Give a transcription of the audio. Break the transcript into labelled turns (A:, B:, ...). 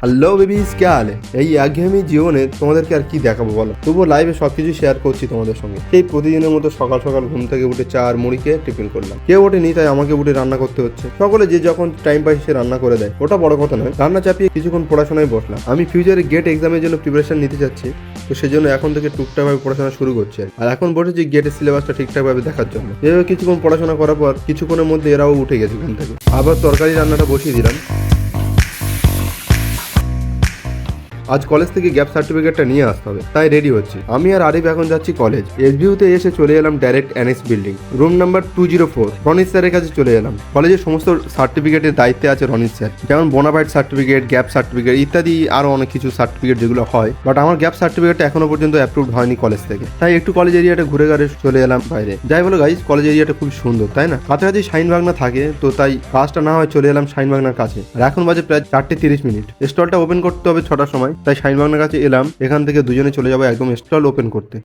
A: Hello babies, কে হালে? এই একঘেয়েমি জীবনে তোমাদেরকে আর কি দেখাবো বলো। তবুও লাইভে সবকিছু শেয়ার করছি তোমাদের সঙ্গে। সেই প্রতিদিনের মতো সকাল সকাল ঘুম থেকে উঠে চা আর মুড়ি খেয়ে টিফিন করলাম। কেউ ওঠেনি, তাই আমাকে উঠে রান্না করতে হচ্ছে। সকলে যে যখন টাইম পাই সে রান্না করে দেয়, ওটা বড় কথা নয়। রান্না চাপিয়ে কিছুক্ষণ পড়াশোনায় বসলাম। আমি ফিউচারে গেট এক্সামের জন্য প্রিপারেশন নিতে চাচ্ছি, তো সেজন্য এখন থেকে টুকটাকভাবে পড়াশোনা শুরু করছি। আর এখন বসেছি গেটের সিলেবাসটা ঠিকঠাকভাবে দেখার জন্য। এভাবে কিছুক্ষণ পড়াশোনা করার পর কিছুক্ষণের মধ্যে এরাও উঠে গেছে ঘুম থেকে। আবার তরকারি রান্নাটা বসিয়ে দিলাম। আজ কলেজ থেকে গ্যাপ সার্টিফিকেটটা নিয়ে আসতে হবে, তাই রেডি হচ্ছি। আমি আর আরিফ এখন যাচ্ছি কলেজ। এসবিউতে এসে চলে এলাম direct NX building, room number 204। রনিশ স্যারের কাছে চলে এলাম। কলেজের সমস্ত সার্টিফিকেটের দায়িত্বে আছে রনিশ স্যার, যেমন বোনাফাইড সার্টিফিকেট, গ্যাপ সার্টিফিকেট ইত্যাদি আরো অনেক কিছু সার্টিফিকেট যেগুলো হয়। বাট আমার গ্যাপ সার্টিফিকেটটা এখনো পর্যন্ত অ্যাপ্রুভ হয়নি কলেজ থেকে, তাই একটু কলেজ এরিয়াটা ঘুরে ঘুরে চলে এলাম বাইরে। যাই বলো গাইজ, কলেজ এরিয়াটা খুব সুন্দর, তাই না? কাছাকাছি শাইনবাগনা থাকে, তো তাই কাজটা না হয় চলে এলাম শাইনবাগনার কাছে। আর এখন বাজে প্রায় 4:30। স্টলটা ওপেন করতে হবে 6টার সময়, তাই শাইনবাগনার কাছে এলাম। এখান থেকে দুজনে চলে যাবো একদম স্টল ওপেন করতে।